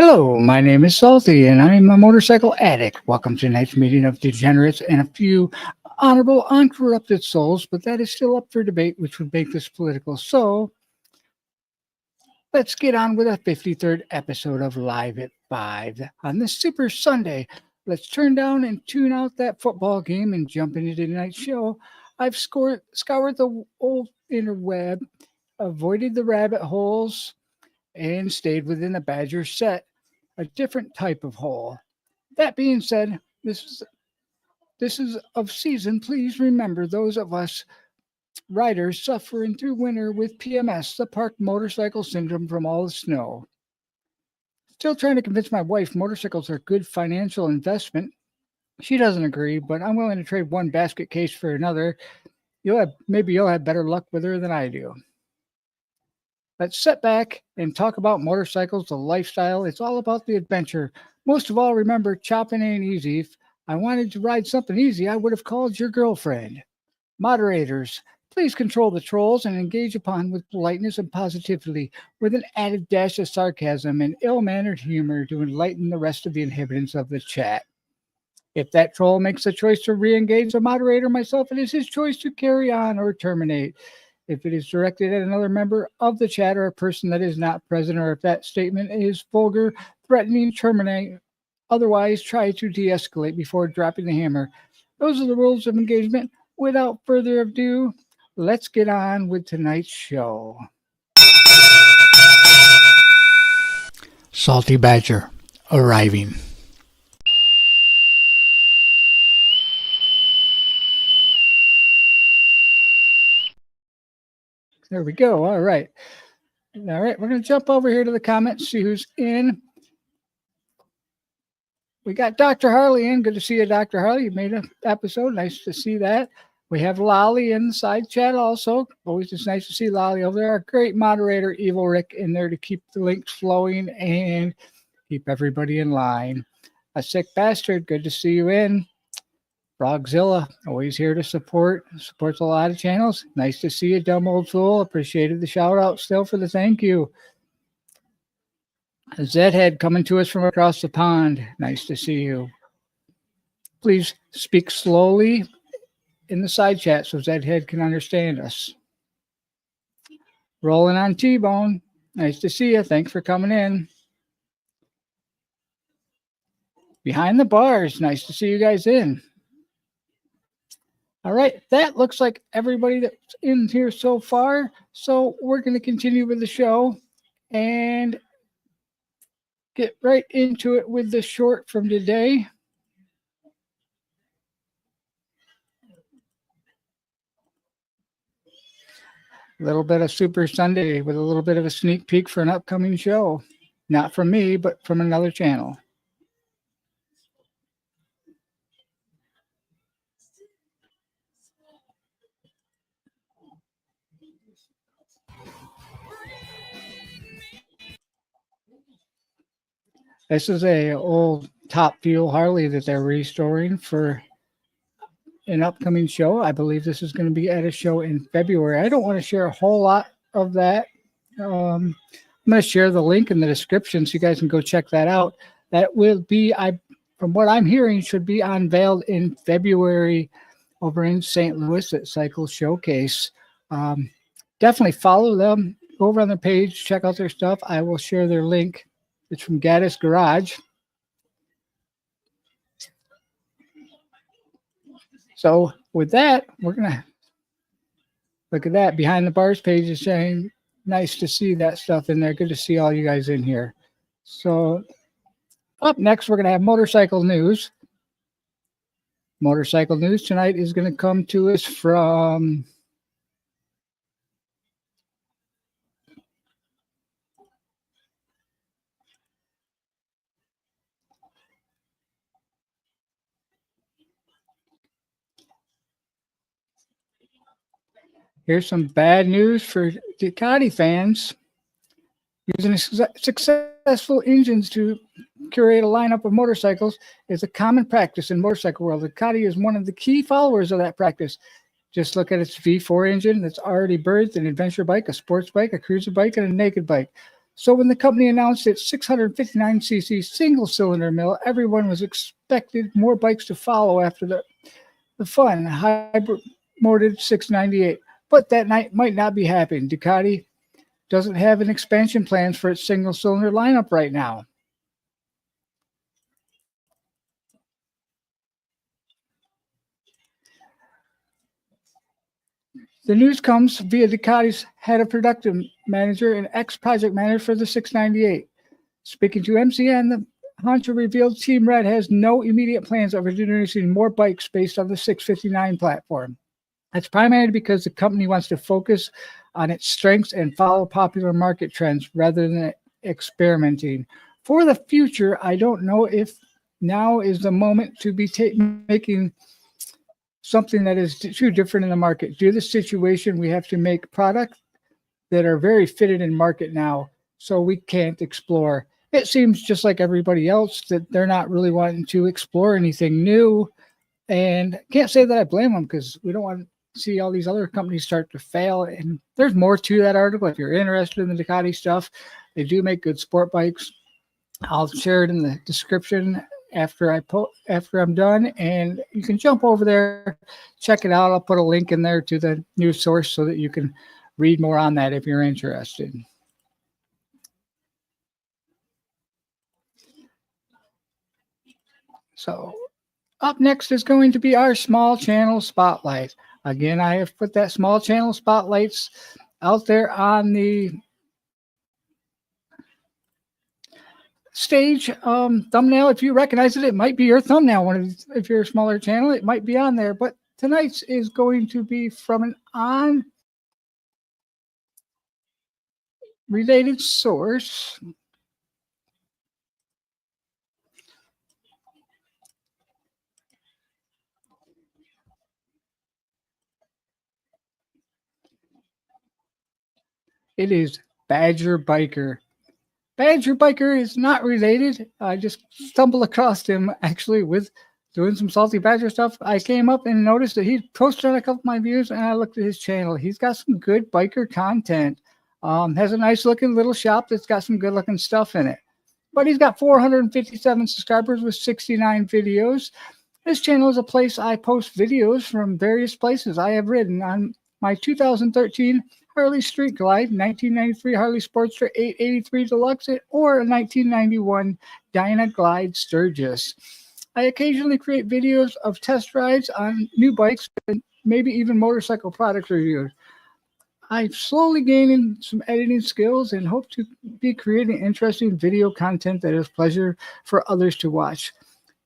Hello, my name is Salty, and I'm a motorcycle addict. Welcome to tonight's meeting of degenerates and a few honorable, uncorrupted souls, but that is still up for debate, which would make this political. So let's get on with a 53rd episode of Live at 5. On this Super Sunday, let's turn down and tune out that football game and jump into tonight's show. I've scoured the old interweb, avoided the rabbit holes, and stayed within the Badger set, a different type of hole. That being said, this is of season. Please remember those of us riders suffering through winter with PMS, the park motorcycle syndrome from all the snow. Still trying to convince my wife motorcycles are good financial investment. She doesn't agree, but I'm willing to trade one basket case for another. Maybe you'll have better luck with her than I do. Let's sit back and talk about motorcycles, the lifestyle. It's all about the adventure. Most of all, remember, chopping ain't easy. If I wanted to ride something easy, I would have called your girlfriend. Moderators, please control the trolls and engage upon with politeness and positivity, with an added dash of sarcasm and ill-mannered humor to enlighten the rest of the inhabitants of the chat. If that troll makes the choice to re-engage the moderator myself, it is his choice to carry on or terminate. If it is directed at another member of the chat or a person that is not present, or if that statement is vulgar, threatening, terminate, otherwise try to de-escalate before dropping the hammer. Those are the rules of engagement. Without further ado, let's get on with tonight's show. Salty Badger arriving. There we go. All right. We're going to jump over here to the comments, see who's in. We got Dr. Harley in. Good to see you, Dr. Harley. You made an episode. Nice to see that. We have Lolly in the side chat also. Always just nice to see Lolly over there. Our great moderator, Evil Rick, in there to keep the links flowing and keep everybody in line. A sick bastard. Good to see you in. Frogzilla, always here to supports a lot of channels. Nice to see you, dumb old fool. Appreciated the shout out still for the thank you. Zedhead coming to us from across the pond. Nice to see you. Please speak slowly in the side chat so Zedhead can understand us. Rolling on T-Bone. Nice to see you. Thanks for coming in. Behind the bars. Nice to see you guys in. All right, that looks like everybody that's in here so far. So we're going to continue with the show and get right into it with the short from today. A little bit of Super Sunday with a little bit of a sneak peek for an upcoming show. Not from me, but from another channel. This is a old Top Fuel Harley that they're restoring for an upcoming show. I believe this is going to be at a show in February. I don't want to share a whole lot of that. I'm going to share the link in the description so you guys can go check that out. That will be, from what I'm hearing, should be unveiled in February over in St. Louis at Cycle Showcase. Definitely follow them. Go over on their page, check out their stuff. I will share their link. It's from Gaddis Garage. So with that, we're going to look at that. Behind the Bars page is saying, nice to see that stuff in there. Good to see all you guys in here. So up next, we're going to have motorcycle news. Motorcycle news tonight is going to come to us from... Here's some bad news for Ducati fans. Using successful engines to curate a lineup of motorcycles is a common practice in motorcycle world. Ducati is one of the key followers of that practice. Just look at its V4 engine that's already birthed an adventure bike, a sports bike, a cruiser bike, and a naked bike. So when the company announced its 659cc single-cylinder mill, everyone was expected more bikes to follow after the fun hybrid-motored 698. But that night might not be happening. Ducati doesn't have an expansion plans for its single-cylinder lineup right now. The news comes via Ducati's head of production manager and ex-project manager for the 698. Speaking to MCN, the Honcho revealed Team Red has no immediate plans of introducing more bikes based on the 659 platform. That's primarily because the company wants to focus on its strengths and follow popular market trends rather than experimenting. For the future, I don't know if now is the moment to be making something that is too different in the market. Due to the situation, we have to make products that are very fitted in market now, so we can't explore. It seems just like everybody else that they're not really wanting to explore anything new, and can't say that I blame them because we don't want to see all these other companies start to fail. And there's more to that article if you're interested in the Ducati stuff. They do make good sport bikes. I'll share it in the description after I'm done, and you can jump over there, check it out. I'll put a link in there to the news source so that you can read more on that if you're interested. So up next is going to be our small channel spotlight. Again, I have put that small channel spotlights out there on the stage thumbnail. If you recognize it, it might be your thumbnail. If you're a smaller channel, it might be on there. But tonight's is going to be from an unrelated source. It is Badger Biker. Badger Biker is not related. I just stumbled across him actually with doing some Salty Badger stuff. I came up and noticed that he posted on a couple of my views, and I looked at his channel. He's got some good biker content. Has a nice looking little shop that's got some good looking stuff in it. But he's got 457 subscribers with 69 videos. This channel is a place I post videos from various places I have ridden. On my 2013 Harley Street Glide, 1993 Harley Sportster 883 Deluxe, or a 1991 Dyna Glide Sturgis. I occasionally create videos of test rides on new bikes and maybe even motorcycle product reviews. I'm slowly gaining some editing skills and hope to be creating interesting video content that is pleasure for others to watch.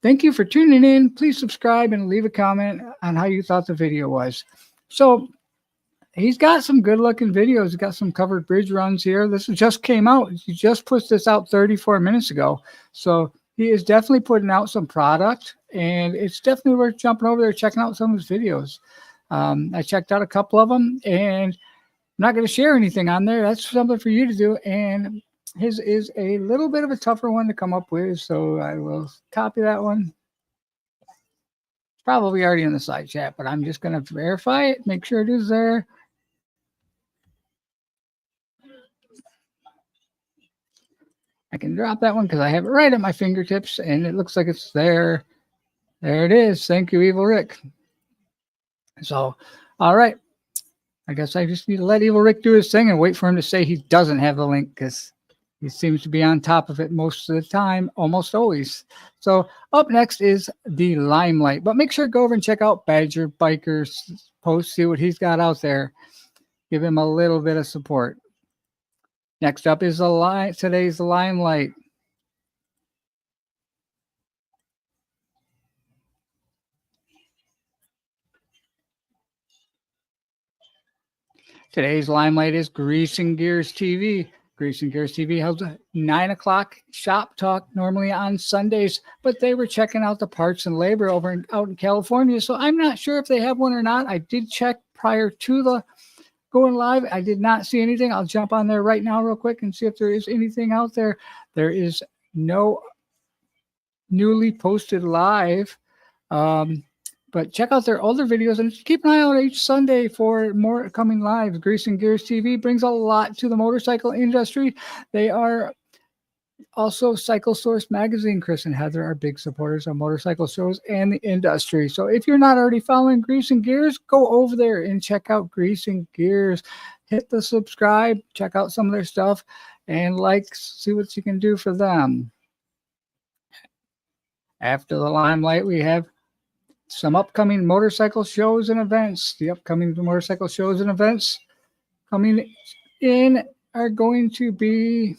Thank you for tuning in. Please subscribe and leave a comment on how you thought the video was. So he's got some good looking videos. He's got some covered bridge runs here. This just came out. He just put this out 34 minutes ago. So he is definitely putting out some product, and it's definitely worth jumping over there, checking out some of his videos. I checked out a couple of them, and I'm not going to share anything on there. That's something for you to do. And his is a little bit of a tougher one to come up with, so I will copy that one. It's probably already in the side chat, but I'm just going to verify it, make sure it is there. I can drop that one because I have it right at my fingertips, and it looks like it's there. There it is. Thank you, Evil Rick. So, all right. I guess I just need to let Evil Rick do his thing and wait for him to say he doesn't have the link, because he seems to be on top of it most of the time, almost always. So up next is the Limelight. But make sure to go over and check out Badger Biker's post, see what he's got out there. Give him a little bit of support. Next up is today's Limelight. Today's Limelight is Greasing Gears TV. Greasing Gears TV holds a 9 o'clock shop talk normally on Sundays, but they were checking out the parts and labor out in California, so I'm not sure if they have one or not. I did check prior to the going live. I did not see anything. I'll jump on there right now real quick and see if there is anything out there. There is no newly posted live. But check out their older videos and keep an eye out each Sunday for more coming lives. Grease and Gears TV brings a lot to the motorcycle industry. They are also Cycle Source Magazine. Chris and Heather are big supporters of motorcycle shows and the industry. So if you're not already following Grease and Gears, go over there and check out Grease and Gears. Hit the subscribe, check out some of their stuff, and see what you can do for them. After the Limelight, we have some upcoming motorcycle shows and events. The upcoming motorcycle shows and events coming in are going to be...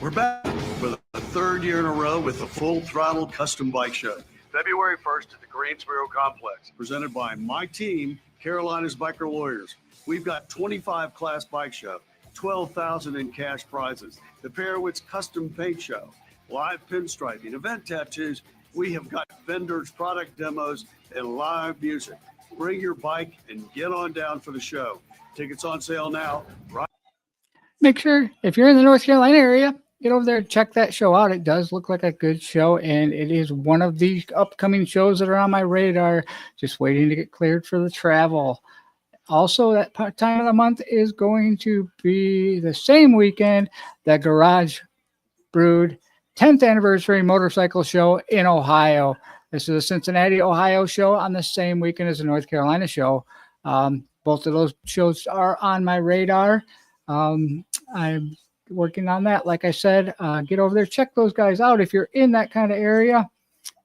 We're back for the third year in a row with the Full Throttle Custom Bike Show. February 1st at the Greensboro Complex. Presented by my team, Carolina's Biker Lawyers. We've got 25 class bike show, 12,000 in cash prizes, the Perowitz Custom Paint Show, live pinstriping, event tattoos. We have got vendors, product demos, and live music. Bring your bike and get on down for the show. Tickets on sale now. Right. Make sure, if you're in the North Carolina area, get over there and check that show out. It does look like a good show, and it is one of the upcoming shows that are on my radar, just waiting to get cleared for the travel. Also, that time of the month is going to be the same weekend, the Garage Brood 10th Anniversary Motorcycle Show in Ohio. This is a Cincinnati, Ohio show on the same weekend as the North Carolina show. Both of those shows are on my radar. I'm working on that. Like I said, get over there, check those guys out if you're in that kind of area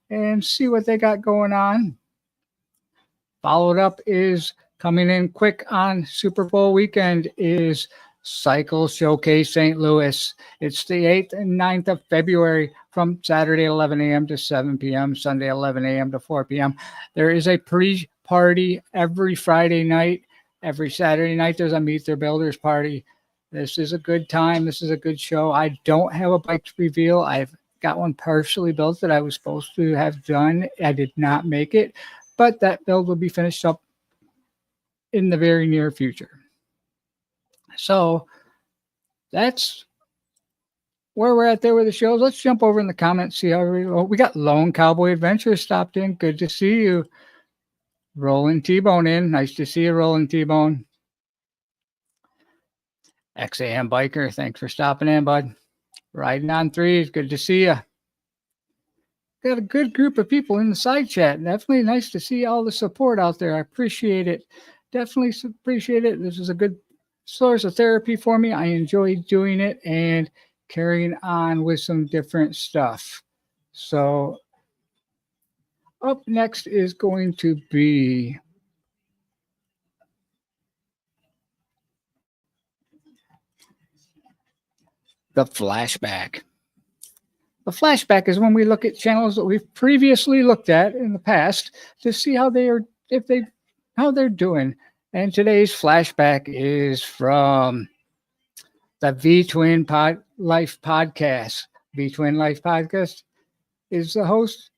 and see what they got going on. Followed up is coming in quick on Super Bowl weekend is Cycle Showcase St. Louis. It's the 8th and 9th of February from Saturday 11 a.m. to 7 p.m., Sunday 11 a.m. to 4 p.m. There is a pre-party every Friday night. Every Saturday night, there's a Meet Their Builders party. This is a good time. This is a good show. I don't have a bike to reveal. I've got one partially built that I was supposed to have done. I did not make it, but that build will be finished up in the very near future. So that's where we're at there with the shows. Let's jump over in the comments, see how we got Lone Cowboy Adventures stopped in. Good to see you. Rolling T-Bone in. Nice to see you, Rolling T-Bone. XAM Biker, thanks for stopping in, bud. Riding on Threes, good to see you. Got a good group of people in the side chat. Definitely nice to see all the support out there. I appreciate it. Definitely appreciate it. This is a good source of therapy for me. I enjoy doing it and carrying on with some different stuff. So up next is going to be the Flashback. The Flashback is when we look at channels that we've previously looked at in the past to see how they are, how they're doing. And today's Flashback is from the V-Twin Life Podcast. V-Twin Life Podcast is the host,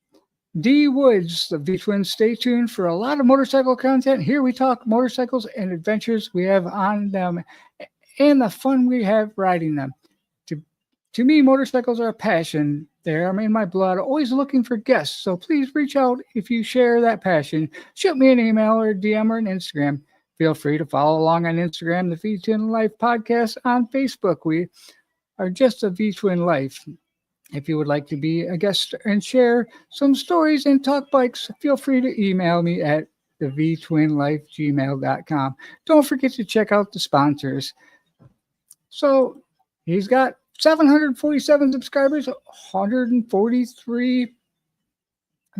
D. Woods, the V-Twin. Stay tuned for a lot of motorcycle content. Here we talk motorcycles and adventures we have on them and the fun we have riding them. To me, motorcycles are a passion. They're in my blood, always looking for guests. So please reach out if you share that passion. Shoot me an email or DM or an Instagram. Feel free to follow along on Instagram, the V-Twin Life Podcast. On Facebook, we are just a V-Twin Life. If you would like to be a guest and share some stories and talk bikes, feel free to email me at thevtwinlife@gmail.com. Don't forget to check out the sponsors. So he's got 747 subscribers, 143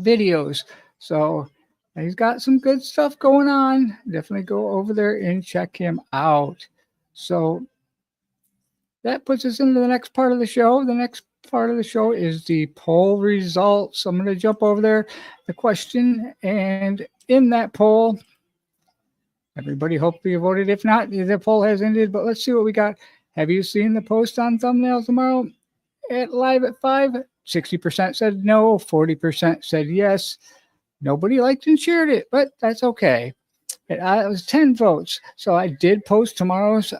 videos. So he's got some good stuff going on. Definitely go over there and check him out. So that puts us into the next part of the show. The next part of the show is the poll results. I'm going to jump over there, the question, and in that poll, everybody hopefully voted. If not, the poll has ended, but let's see what we got. Have you seen the post on thumbnail tomorrow at live at 5? 60% said no, 40% said yes. Nobody liked and shared it, but that's okay. It was 10 votes. So I did post tomorrow's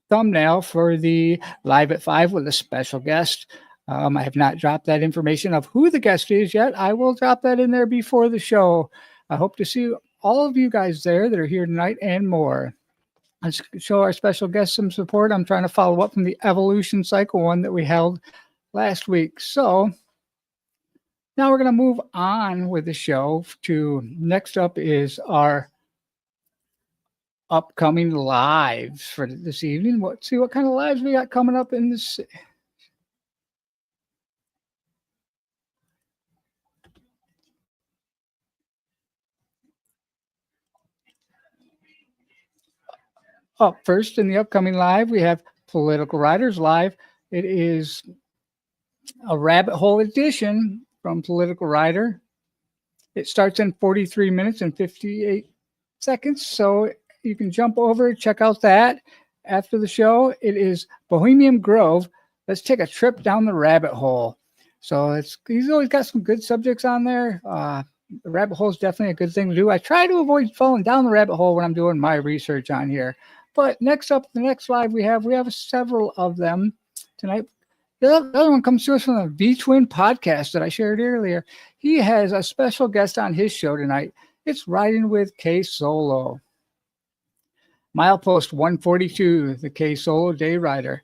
thumbnail for the live at 5 with a special guest. I have not dropped that information of who the guest is yet. I will drop that in there before the show. I hope to see all of you guys there that are here tonight and more. Let's show our special guest some support. I'm trying to follow up from the evolution cycle one that we held last week. So now we're going to move on with the show to next up is our upcoming lives for this evening. Let's see what kind of lives we got coming up in this. Up first in the upcoming live, we have Political Writers Live. It is a rabbit hole edition from Political Writer. It starts in 43 minutes and 58 seconds, so you can jump over, check out that. After the show, it is Bohemian Grove. Let's take a trip down the rabbit hole. So he's always got some good subjects on there. The rabbit hole is definitely a good thing to do. I try to avoid falling down the rabbit hole when I'm doing my research on here. But next up, the next live we have several of them tonight. The other one comes to us from the V-Twin podcast that I shared earlier. He has a special guest on his show tonight. It's Riding with K Solo. Milepost 142, the K Solo Day Rider.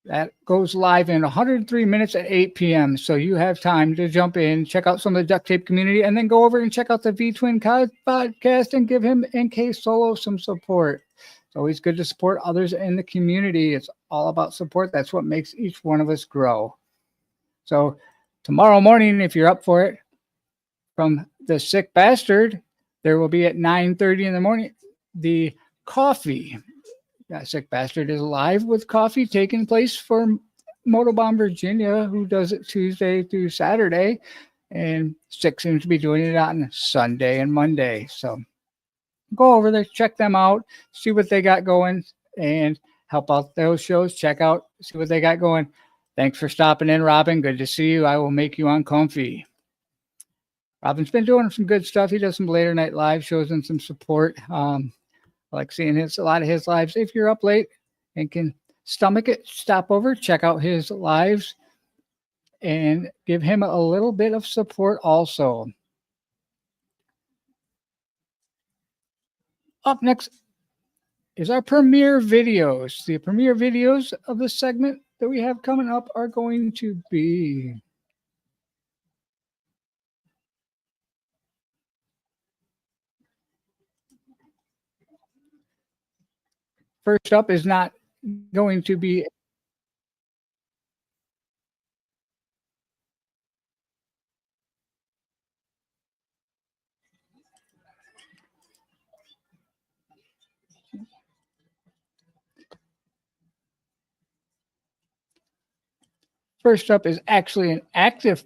That goes live in 103 minutes at 8 p.m. So you have time to jump in, check out some of the duct tape community, and then go over and check out the V-Twin podcast and give him and K Solo some support. It's always good to support others in the community. It's all about support. That's what makes each one of us grow. So tomorrow morning, if you're up for it, from the Sick Bastard, there will be at 9:30 in the morning, the coffee. Sick Bastard is live with coffee taking place for Motobomb Virginia, who does it Tuesday through Saturday. And Sick seems to be doing it on Sunday and Monday. So go over there, check them out, see what they got going, and help out those shows. Check out, see what they got going. Thanks for stopping in, Robin. Good to see you. I will make you uncomfy. Robin's been doing some good stuff. He does some later night live shows and some support. I like seeing a lot of his lives. If you're up late and can stomach it, stop over, check out his lives, and give him a little bit of support also. Up next is our premiere videos. The premiere videos of this segment that we have coming up are going to be first up is not going to be first up is actually an active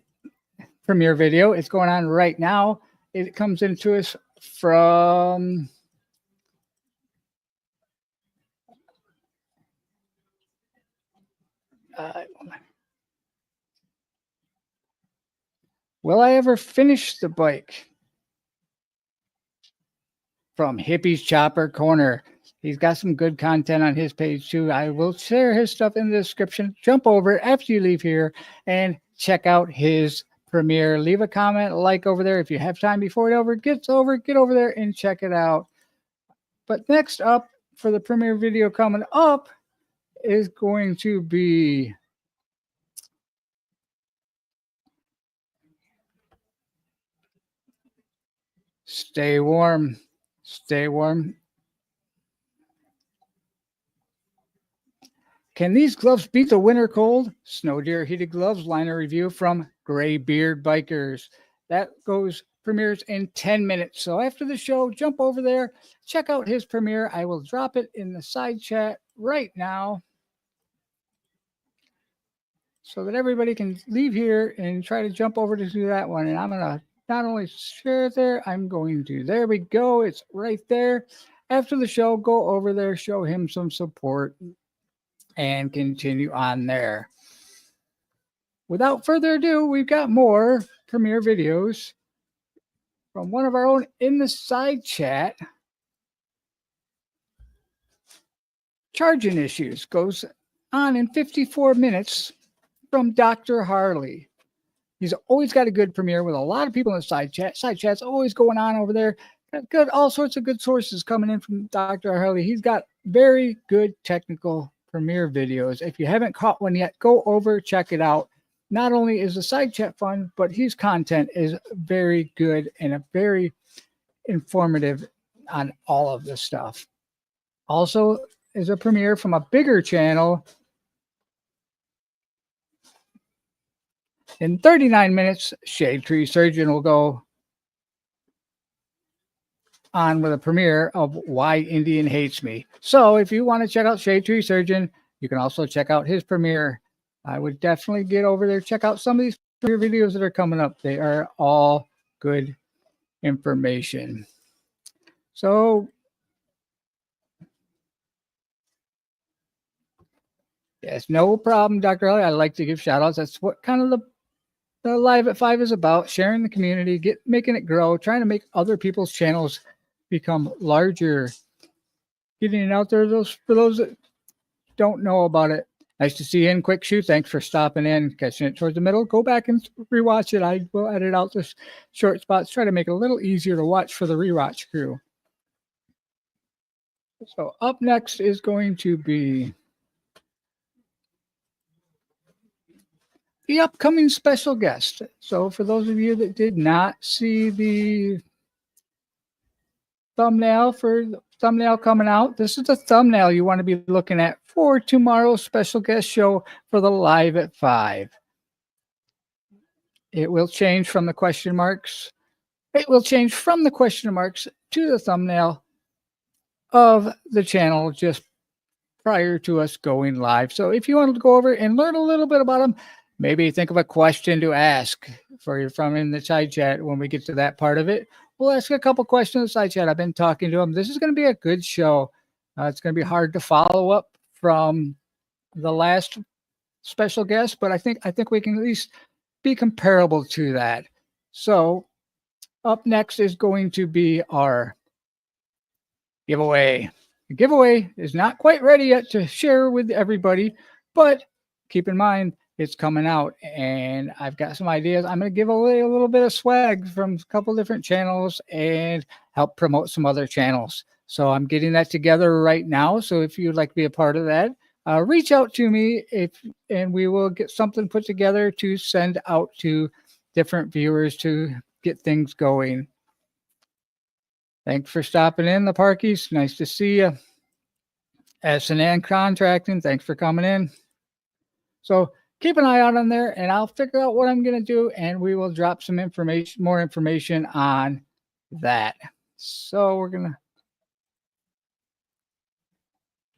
premiere video. It's going on right now. It comes into us from Will I Ever Finish the Bike? From Hippie's Chopper Corner. He's got some good content on his page too. I will share his stuff in the description. Jump over after you leave here and check out his premiere. Leave a comment, like over there. If you have time before it gets over, get over there and check it out. But next up for the premiere video coming up is going to be Stay Warm. Stay warm. Can these gloves beat the winter cold? Snow Deer Heated Gloves liner review from Graybeard Bikers. That premieres in 10 minutes. So after the show, jump over there, check out his premiere. I will drop it in the side chat right now so that everybody can leave here and try to jump over to do that one. And I'm going to not only share it there, there we go. It's right there. After the show, go over there, show him some support, and continue on there. Without further ado, we've got more premiere videos from one of our own in the side chat. Charging issues goes on in 54 minutes from Dr. Harley. He's always got a good premiere with a lot of people in the side chat. Side chat's always going on over there. Got good, all sorts of good sources coming in from Dr. Harley. He's got very good technical premiere videos. If you haven't caught one yet, go over, check it out. Not only is the side chat fun, but his content is very good and a very informative on all of this stuff. Also is a premiere from a bigger channel. In 39 minutes, Shade Tree Surgeon will go on with a premiere of Why Indian Hates Me. So if you want to check out Shade Tree Surgeon, you can also check out his premiere. I would definitely get over there, check out some of these premiere videos that are coming up. They are all good information. So yes, no problem, Dr. Ellie. I like to give shout outs. That's what kind of the Live at 5 is about, sharing the community, making it grow, trying to make other people's channels become larger, getting it out there for those that don't know about it. Nice to see you in, Quick Shoe. Thanks for stopping in, catching it towards the middle. Go back and rewatch it. I will edit out the short spots, try to make it a little easier to watch for the rewatch crew. So up next is going to be the upcoming special guest. So for those of you that did not see the thumbnail coming out, this is the thumbnail you want to be looking at for tomorrow's special guest show for the Live at 5. It will change from the question marks. It will change from the question marks to the thumbnail of the channel just prior to us going live. So if you want to go over and learn a little bit about them, maybe think of a question to ask from in the side chat when we get to that part of it. We'll ask a couple questions in the side chat. I've been talking to them. This is going to be a good show. It's going to be hard to follow up from the last special guest, but I think we can at least be comparable to that. So up next is going to be our giveaway. The giveaway is not quite ready yet to share with everybody, but keep in mind, it's coming out and I've got some ideas. I'm going to give away a little bit of swag from a couple different channels and help promote some other channels. So I'm getting that together right now. So if you'd like to be a part of that, reach out to me and we will get something put together to send out to different viewers to get things going. Thanks for stopping in, the Parkies. Nice to see you. S&N Contracting, thanks for coming in. So keep an eye out on there and I'll figure out what I'm going to do and we will drop some information, more information on that. So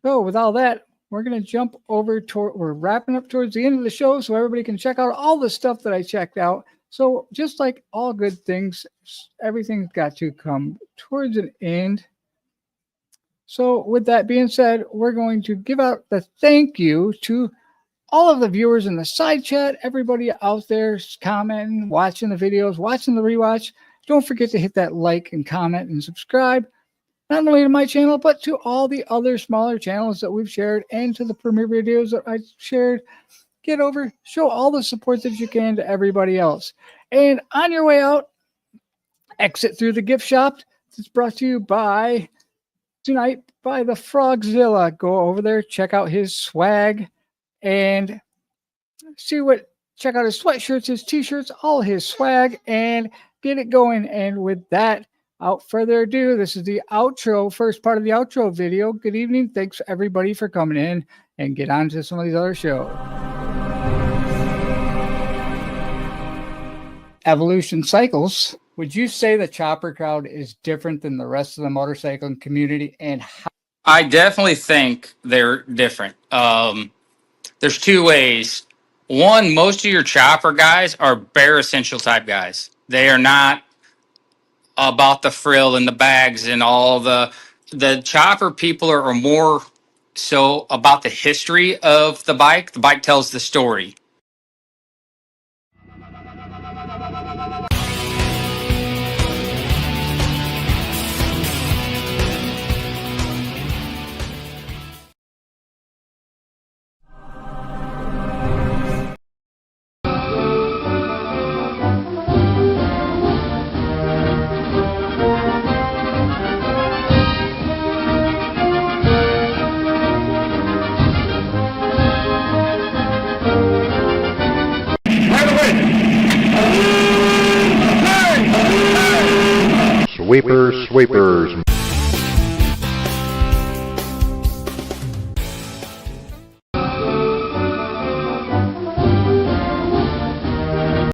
with all that, we're going to jump over we're wrapping up towards the end of the show so everybody can check out all the stuff that I checked out. So just like all good things, everything's got to come towards an end. So with that being said, we're going to give out the thank you to all of the viewers in the side chat, everybody out there commenting, watching the videos, watching the rewatch. Don't forget to hit that like and comment and subscribe, not only to my channel, but to all the other smaller channels that we've shared and to the premiere videos that I shared. Get over, show all the support that you can to everybody else. And on your way out, exit through the gift shop. It's brought to you by tonight by the Frogzilla. Go over there, check out his swag and check out his sweatshirts, his t-shirts, all his swag, and get it going. And with that, without further ado, this is the outro, first part of the outro video. Good evening. Thanks everybody for coming in and get on to some of these other shows. Evolution Cycles. Would you say the chopper crowd is different than the rest of the motorcycling community, and how? I definitely think they're different. There's two ways. One, most of your chopper guys are bare essential type guys. They are not about the frill and the bags and all the chopper people are more so about the history of the bike. The bike tells the story. Sweepers, sweepers,